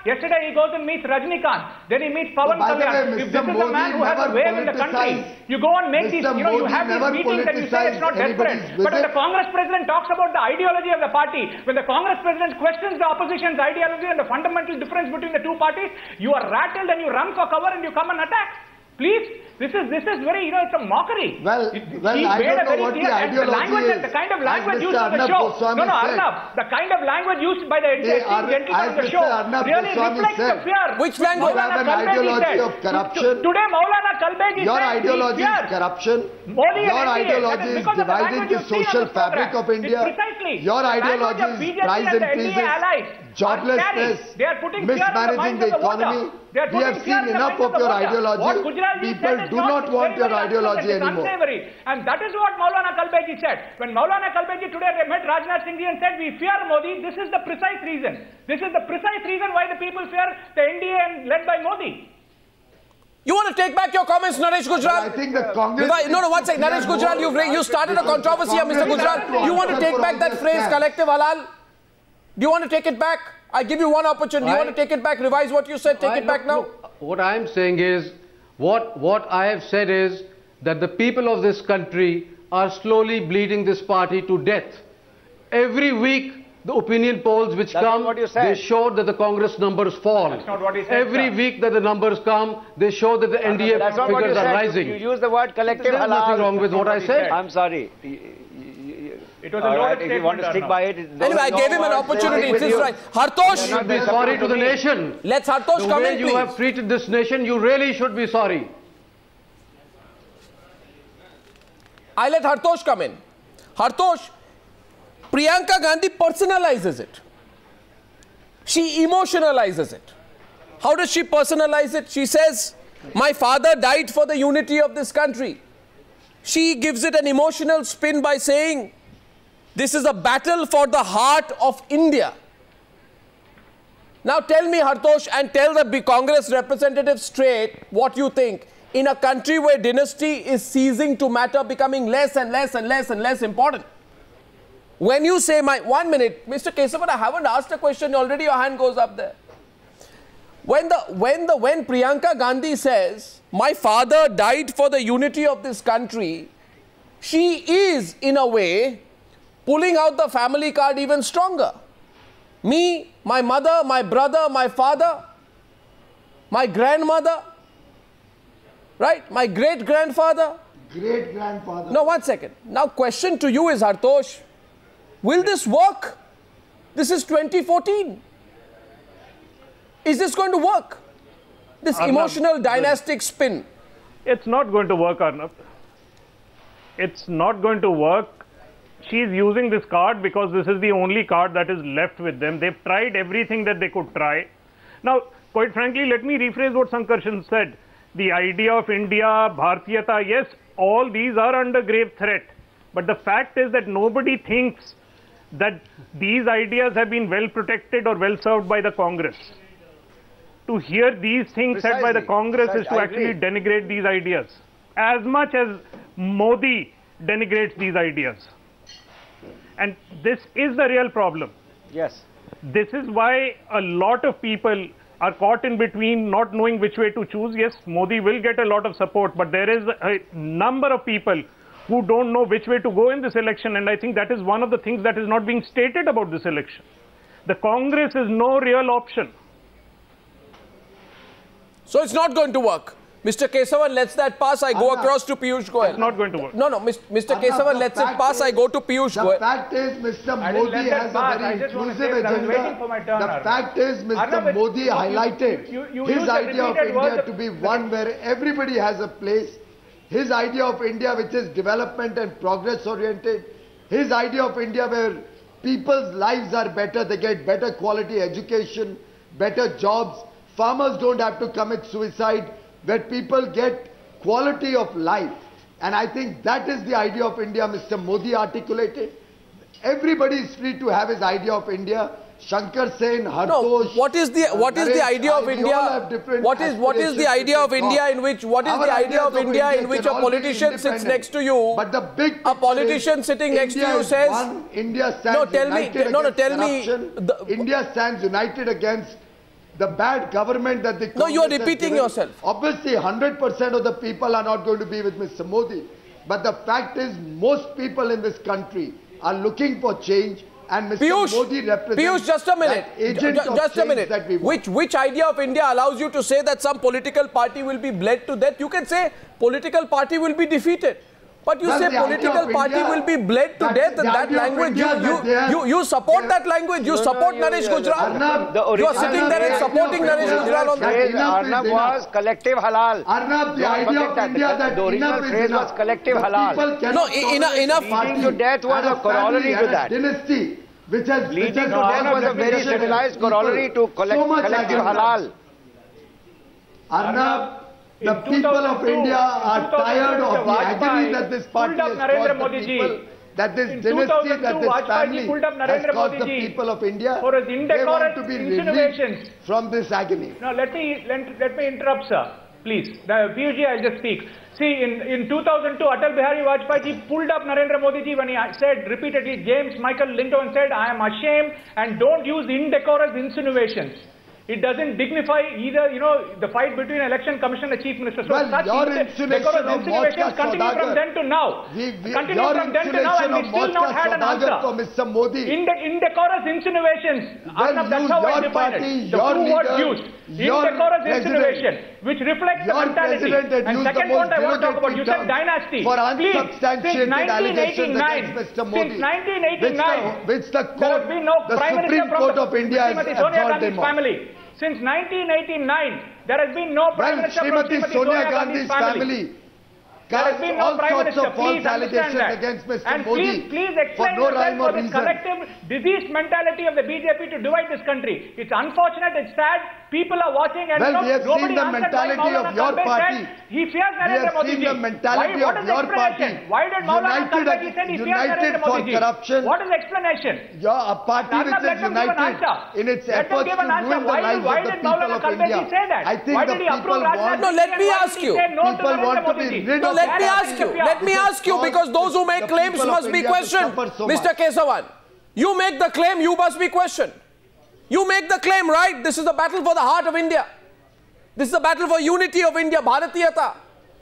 Yesterday he goes and meets Rajnikant. Then he meets Pawan Kalyan. If this is a man who has a wave in the country, you go and make these, you have these meetings and you say it's not desperate. But when the Congress president talks about the ideology of the party, when the Congress president questions the opposition's ideology and the fundamental difference between the two parties, you are rattled and you run for cover and you come and attack. Please, this is very, it's a mockery. Well, I don't know what the ideology is. The kind of language used on the show. No, Arnab, the kind of language used by the gentleman on the show really reflects the fear. Which language? You have an ideology of corruption. Today, Maulana Kalbegi said your ideology is corruption. Your ideology is dividing the social fabric of India. Your ideology is rise increases, joblessness, mismanaging the economy. We have seen enough of your ideology. People do not want your ideology anymore. And that is what Maulana Kalbegi said. When Maulana Kalbegi today met Rajnath Singh and said, we fear Modi, this is the precise reason. This is the precise reason why the people fear the NDA and led by Modi. You want to take back your comments, Naresh Gujral? I think the Congress... No, one second. Naresh Gujral, you started a controversy here, Mr. Gujral. You want to take back that phrase, collective halal? Do you want to take it back? I give you one opportunity. Do you want to take it back, revise what you said, take it back now? What I am saying is, what I have said is that the people of this country are slowly bleeding this party to death. Every week, the opinion polls which come, they show that the Congress numbers fall. That's not what he said, Every week that the numbers come, they show that the NDA figures are rising. You use the word collective halal. There is nothing wrong with what I said. I'm sorry. It was a loaded statement. If you want to stick by it. Anyway, I gave him an opportunity. It's his right. Hartosh. You should be sorry to the nation. Let's Hartosh come in, please. The way you have treated this nation, you really should be sorry. I let Hartosh come in. Hartosh, Priyanka Gandhi personalizes it. She emotionalizes it. How does she personalize it? She says, my father died for the unity of this country. She gives it an emotional spin by saying, this is a battle for the heart of India. Now tell me, Hartosh, and tell the Congress representatives straight what you think. In a country where dynasty is ceasing to matter, becoming less and less and less and less important. When you say, 1 minute, Mr. Kesavan, I haven't asked a question, already your hand goes up there. When Priyanka Gandhi says, my father died for the unity of this country, she is, in a way, pulling out the family card even stronger. Me, my mother, my brother, my father, my grandmother, right? My great-grandfather. Great-grandfather. No, 1 second. Now, question to you is, Hartosh, will this work? This is 2014. Is this going to work? This emotional dynastic spin. It's not going to work, Arnab. It's not going to work. She's using this card because this is the only card that is left with them. They've tried everything that they could try. Now, quite frankly, let me rephrase what Sankarshan said. The idea of India, Bhartiyata, yes, all these are under grave threat. But the fact is that nobody thinks that these ideas have been well protected or well served by the Congress. To hear these things said by the Congress is to actually denigrate these ideas. As much as Modi denigrates these ideas. And this is the real problem. Yes. This is why a lot of people are caught in between, not knowing which way to choose. Yes, Modi will get a lot of support, but there is a number of people who don't know which way to go in this election, and I think that is one of the things that is not being stated about this election. The Congress is no real option. So it's not going to work. Mr. Kesavan lets that pass, I go across to Piyush Goyal. It's not going to work. No, Mr. Kesavan lets it pass, I go to Piyush Goyal. The fact is, Mr. Modi has a very inclusive agenda. The fact is, Mr. Modi highlighted his idea of India to be one where everybody has a place. His idea of India which is development and progress oriented. His idea of India where people's lives are better, they get better quality education, better jobs. Farmers don't have to commit suicide, where people get quality of life. And I think that is the idea of India Mr. Modi articulated. Everybody is free to have his idea of India. Shankar Sen, Hartosh. What is the idea of India? What is the idea of India in which a politician sits next to you? But the big a politician sitting next to you says India stands united against corruption. India stands united against the bad government that the Congress No, you are has repeating given. yourself. Obviously, 100% of the people are not going to be with Mr. Modi. But the fact is, most people in this country are looking for change, and Mr. Modi represents Piyush, just a minute. Just a minute. That we want. Which idea of India allows you to say that some political party will be bled to death? You can say political party will be defeated. But you say political party will be bled to death, and that language, you support that language, you support Naresh Gujral. You are sitting there and supporting Naresh Gujral on that. Arnab was collective halal. Arnab, the idea of India that the original phrase was collective halal. No, enough. Leading to death was a corollary to that. Dynasty, which has leading to death was a very civilized corollary to collective halal. Arnab, the people of India are tired of the agony that this party has caused the people, that this dynasty, that this family has caused the people of India. For his They want to be insinuations released from this agony. Now let me interrupt, sir. Please, Piyushji, I'll just speak. See, in 2002, Atal Bihari Vajpayee ji pulled up Narendra Modi ji when he said repeatedly, James Michael Linton said, I am ashamed, and don't use indecorous insinuations. It doesn't dignify either, the fight between Election Commission and Chief Minister. So well, your insinuation of insinuations continue from then to now. Continue from then to now, and we still not had an answer. For Mr. Modi. Indecorous insinuations. Well, that's how I define it. The two words used. Indecorous insinuation, which reflects the mentality. And second point I want to talk about, you said dynasty. For unsubstantiated allegations against Mr. Modi. Since 1989, which the court, the Supreme Court of India has Sonia absolved Gandhi's him of. family. Since 1989, there has been no Prime Minister from Srimati Sonia Gandhi's family cast all sorts of false allegations against Mr. Modi please explain for no rhyme or for this reason. collective diseased mentality of the BJP to divide this country. It's unfortunate, it's sad. People are watching, and well, we have seen the mentality of your party. He fears Narendra Modi. We have seen the mentality of your party. Why did Maulana Khalbagi say he fears Narendra Modi? Corruption. What is the explanation? A party which is united in its efforts to ruin the lives of the people of India. I think the people want. No, let me ask you. People want to be rid of. Let me ask you, because those who make claims must be questioned. Mr. Kesavan, you make the claim, you must be questioned. You make the claim, right? This is the battle for the heart of India. This is the battle for unity of India, Bharatiyata.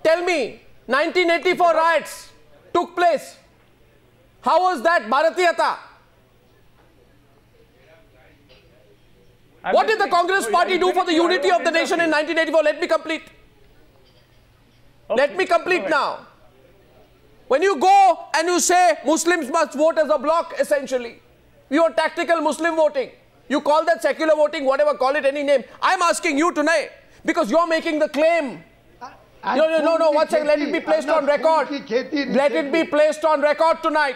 Tell me, 1984 riots took place. How was that Bharatiyata? What did the Congress party do for the unity of the nation in 1984? Let me complete. Let me complete now. When you go and you say Muslims must vote as a bloc, essentially, you are tactical Muslim voting. You call that secular voting, whatever, call it any name. I'm asking you tonight, because you're making the claim. No, one second, let it be placed on record. Let it be placed on record tonight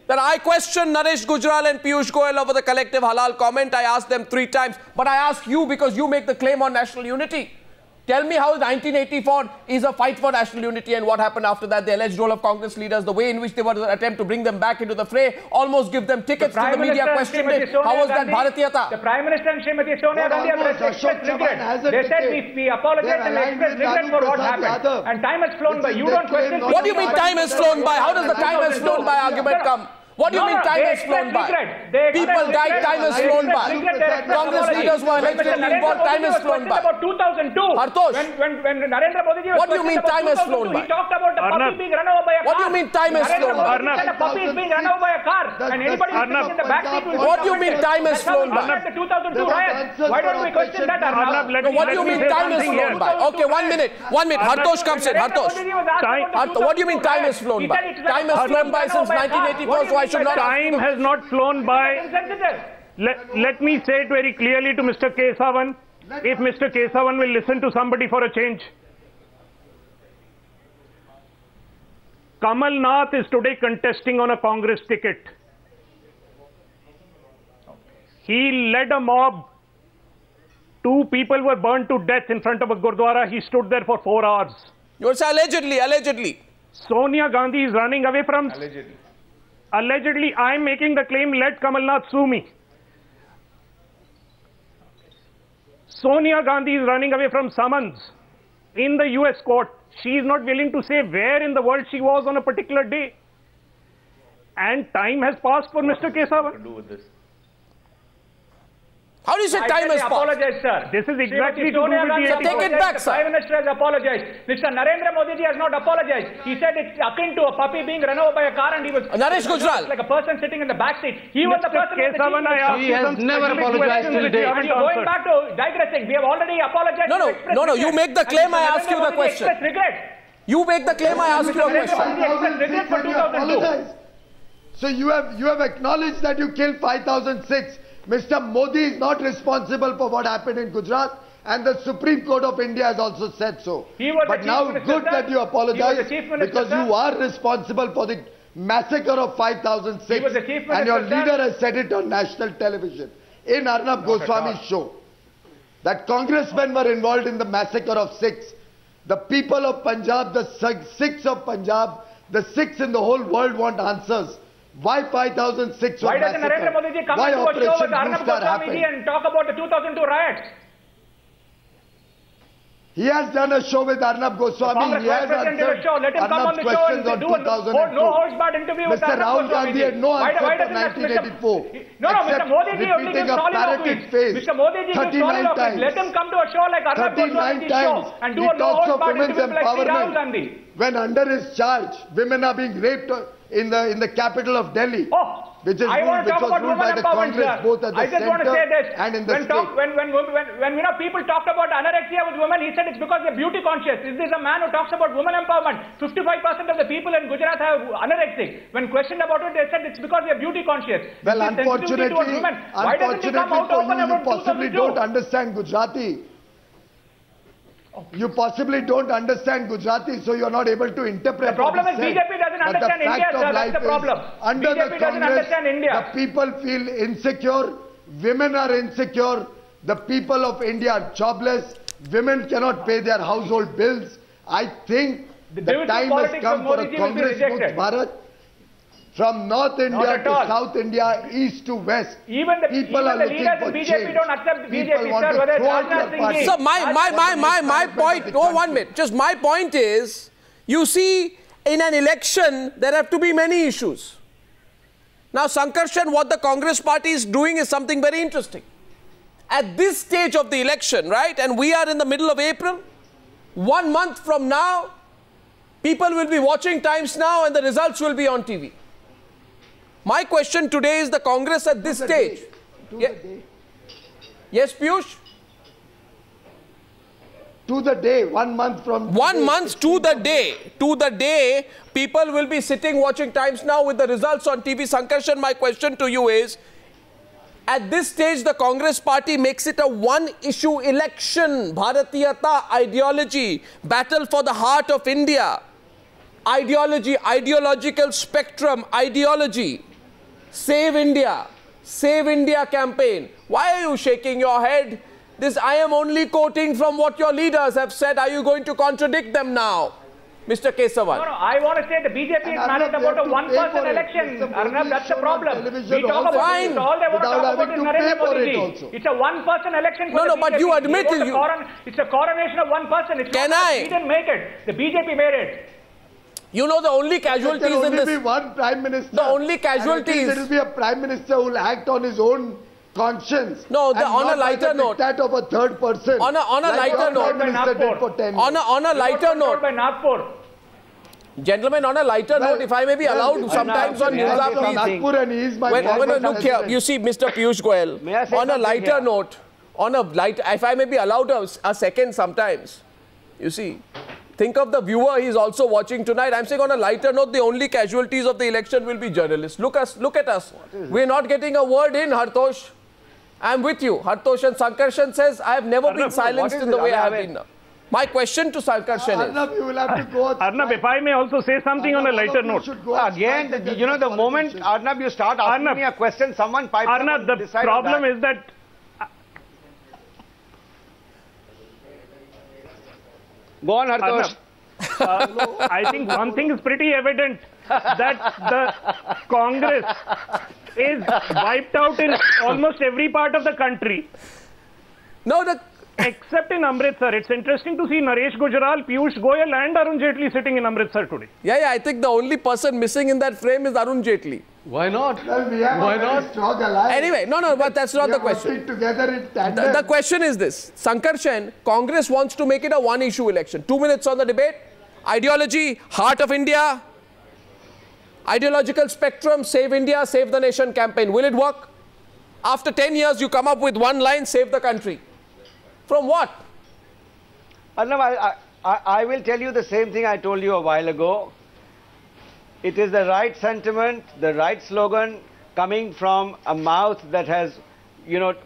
that I question Naresh Gujral and Piyush Goyal over the collective halal comment. I asked them 3 times, but I ask you because you make the claim on national unity. Tell me how 1984 is a fight for national unity, and what happened after that, the alleged role of Congress leaders, the way in which they were an attempt to bring them back into the fray, almost give them tickets to the media, questioned it. How was that Bharatiyata? The Prime Minister and Srimati Sonia Gandhi have expressed regret. They said we apologize and express regret for what happened. And time has flown by. You don't question. What do you mean time has flown by? How does the time has flown by argument come? What do you mean time has flown by? People died, time has flown by. Congress leaders were elected, time has flown by. About 2002, Hartosh, when Narendra Modi was what do you mean time has flown by? He talked about the puppy being run over by a car. What do you mean time has flown by? The puppy is being run over by a car, and anybody who's sitting in the back seat will. What do you mean time has flown by? The 2002 riots. Why don't we question that? What do you mean time has flown by? Okay, 1 minute. Hartosh comes in. Hartosh, what do you mean time has flown by? Time has flown by since 1984, so I should not. Time has not flown by. Let me say it very clearly to Mr. Kesavan, if Mr. Kesavan will listen to somebody for a change. Kamal Nath is today contesting on a Congress ticket. He led a mob. 2 people were burned to death in front of a Gurdwara. He stood there for 4 hours. You say allegedly. Sonia Gandhi is running away from... Allegedly, I am making the claim, let Kamal Nath sue me. Sonia Gandhi is running away from summons in the US court. She is not willing to say where in the world she was on a particular day. And time has passed for Mr. Kesavan. How do you say time has passed? Apologize, sir. This is exactly to do Sonia with Gandhi the take it back, the Prime Minister has apologized. Mr. Narendra Modi ji has not apologized. He said it's akin to a puppy being run over by a car, and he was Naresh Gujral, like a person sitting in the back seat. He was the person. He has never apologized till date. You're going back to digressing. We have already apologized. No. You make the claim. I ask you the question. You make the claim. I ask you a question. So you have acknowledged that you killed 5,006. Mr. Modi is not responsible for what happened in Gujarat, and the Supreme Court of India has also said so. But now good that you apologize, because you are responsible for the massacre of 5,006, and your leader has said it on national television in Arnab Goswami's show that congressmen were involved in the massacre of Sikhs. The people of Punjab, the Sikhs of Punjab, the Sikhs in the whole world want answers. Why 5,000 Why doesn't Narendra Modi ji come into a show with Arnab Goswami and talk about the 2002 riots? He has done a show with Arnab Goswami. He has answered Arnab's questions on 2002. No holds barred interview with Mr. Rahul Gandhi had no answer for 1984. No, Mr. Modi ji only gives soliloquies. Mr. Modi ji gives soliloquies. Let him come to a show like Arnab Goswami's show and do a no holds barred interview like Rahul Gandhi. When under his charge, women are being raped in the capital of Delhi. Which is I want to talk about women empowerment, sir. Both at the I just want to say this. And in the when people talked about anorexia with women, he said it's because they're beauty conscious. Is this a man who talks about women empowerment? 55% of the people in Gujarat have anorexic. When questioned about it, they said it's because they're beauty conscious. Well, unfortunately for you, you possibly don't understand Gujarati. You possibly don't understand Gujarati, so you're not able to interpret. The problem is BJP doesn't understand India, sir. That's the problem. Under BJP doesn't understand India. The people feel insecure. Women are insecure. The people of India are jobless. Women cannot pay their household bills. I think the time has come for a Congress Mukht Bharat. From North India to South India, East to West. Even the leaders in BJP don't accept BJP, sir. Whether it's Rajnath Singh. So my point, oh 1 minute, just my point is, you see, in an election, there have to be many issues. Now, Sankarshan, what the Congress party is doing is something very interesting. At this stage of the election, right, and we are in the middle of April, 1 month from now, people will be watching Times Now and the results will be on TV. My question today is the Congress at this stage. Yes, Piyush? To the day, 1 month from today. 1 month to the day, people will be sitting watching Times Now with the results on TV. Sankarshan, my question to you is, at this stage, the Congress party makes it a one-issue election. Bharatiyata, ideology, battle for the heart of India. Ideology, ideological spectrum, ideology. Save India campaign. Why are you shaking your head? This, I am only quoting from what your leaders have said. Are you going to contradict them now? Mr. Kesavan. No, I want to say the BJP is managed about a one-person election. Arnab, that's the problem. We talk about it. All they want to talk about is Narendra Modi. It's a one-person election for the BJP. But you admit it. It's a coronation of one person. It's we didn't make it. The BJP made it. You know the only casualties in this. There will be one prime minister. The only casualties. There will be a prime minister who will act on his own conscience. No, on a lighter note. That of a third person. On a lighter note. On a lighter note. Gentlemen, on a lighter note, if I may be allowed, sometimes on News look here, you see, Mr. Piyush Goyal, on a lighter note, if I may be allowed a second sometimes, you see, think of the viewer, he's also watching tonight. I'm saying on a lighter note, the only casualties of the election will be journalists. Look at us. We're not getting a word in, Hartosh. I'm with you. Hartosh, and Sankarshan says, I have never been silenced in the way I have been now. My question to Sankarshan is... Arnab, you will have to go... Arnab, if I may also say something on a lighter note. Again, you know, the moment, Arnab, you start asking me a question, someone pipes up and Arnab, the problem is that... Go on, Hartosh. I think one thing is pretty evident, that the Congress is wiped out in almost every part of the country. No, Except in Amritsar. It's interesting to see Naresh Gujral, Piyush Goyal and Arun Jaitley sitting in Amritsar today. Yeah, I think the only person missing in that frame is Arun Jaitley. Why not? Well, we have Why a very not? strong alliance. Anyway, no, but that's not the question. Together in tandem. The question is this. Sankar Sen, Congress wants to make it a one-issue election. 2 minutes on the debate. Ideology, heart of India. Ideological spectrum, save India, save the nation campaign. Will it work? After 10 years, you come up with one line, save the country. From what? I will tell you the same thing I told you a while ago. It is the right sentiment, the right slogan coming from a mouth that has,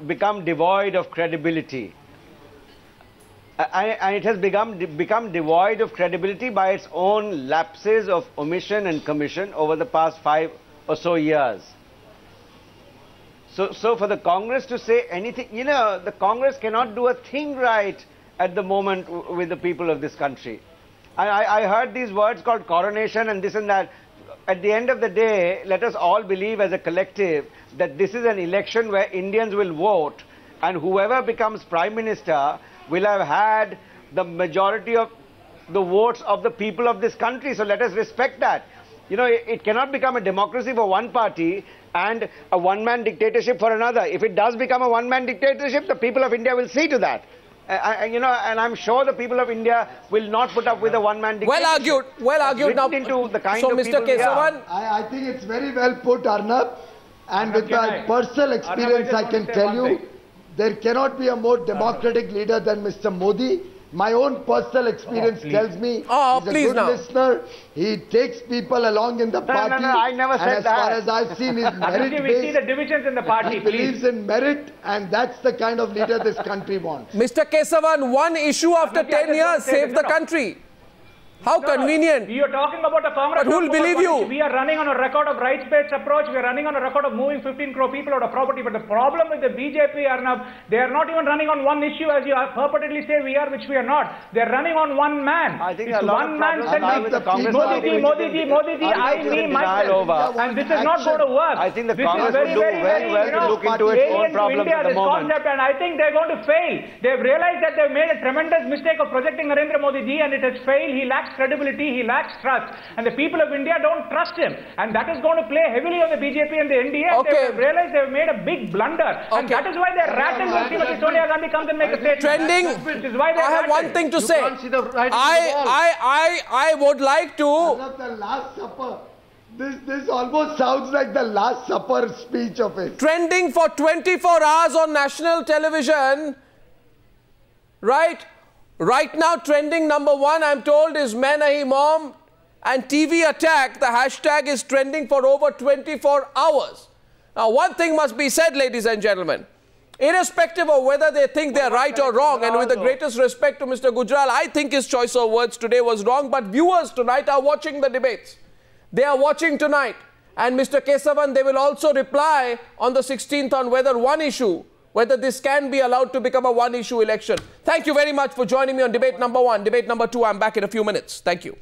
become devoid of credibility. And it has become devoid of credibility by its own lapses of omission and commission over the past 5 or so years. So for the Congress to say anything, the Congress cannot do a thing right at the moment with the people of this country. I heard these words called coronation and this and that. At the end of the day, let us all believe as a collective that this is an election where Indians will vote and whoever becomes Prime Minister will have had the majority of the votes of the people of this country. So let us respect that. It cannot become a democracy for one party and a one-man dictatorship for another. If it does become a one-man dictatorship, the people of India will see to that. And I'm sure the people of India will not put up with a one-man dictatorship. Well argued. Now, so Mr. Kesavan, I think it's very well put, Arnab. And with my personal experience, I can tell you, there cannot be a more democratic leader than Mr. Modi. My own personal experience tells me he's a good listener. He takes people along in the party. No, I never said that. As far as I've seen, he's merit-based. We see the divisions in the party. He believes in merit, and that's the kind of leader this country wants. Mr. Kesavan, one issue after 10 years saved the country. How convenient. You're talking about a Congress. But who will believe you? We are running on a record of rights-based approach. We are running on a record of moving 15 crore people out of property. But the problem with the BJP, Arnab, they are not even running on one issue as you purportedly say we are, which we are not. They are running on one man. I think it's one man with the Congress Modi ji, I, me, myself. And this is not going to work. I think the Congress will do very well to look into its own problems at the moment. And I think they're going to fail. They've realized that they've made a tremendous mistake of projecting Narendra Modi ji and it has failed. He lacks credibility. He lacks trust, and the people of India don't trust him, and that is going to play heavily on the BJP and the NDA. They realize they've made a big blunder, and that is why they're rattled when Srimati Sonia Gandhi comes and makes a statement. Trending. Which is why I have one thing to say. I would like to. The Last Supper. This almost sounds like the Last Supper speech of it. Trending for 24 hours on national television, right? Right now, trending #1, I'm told, is Mein Nahin Mom, and TV attack. The hashtag is trending for over 24 hours. Now, one thing must be said, ladies and gentlemen. Irrespective of whether they think they're right or wrong, and with the greatest respect to Mr. Gujral, I think his choice of words today was wrong. But viewers tonight are watching the debates. They are watching tonight. And Mr. Kesavan, they will also reply on the 16th on whether this can be allowed to become a one-issue election. Thank you very much for joining me on debate #1. Debate #2, I'm back in a few minutes. Thank you.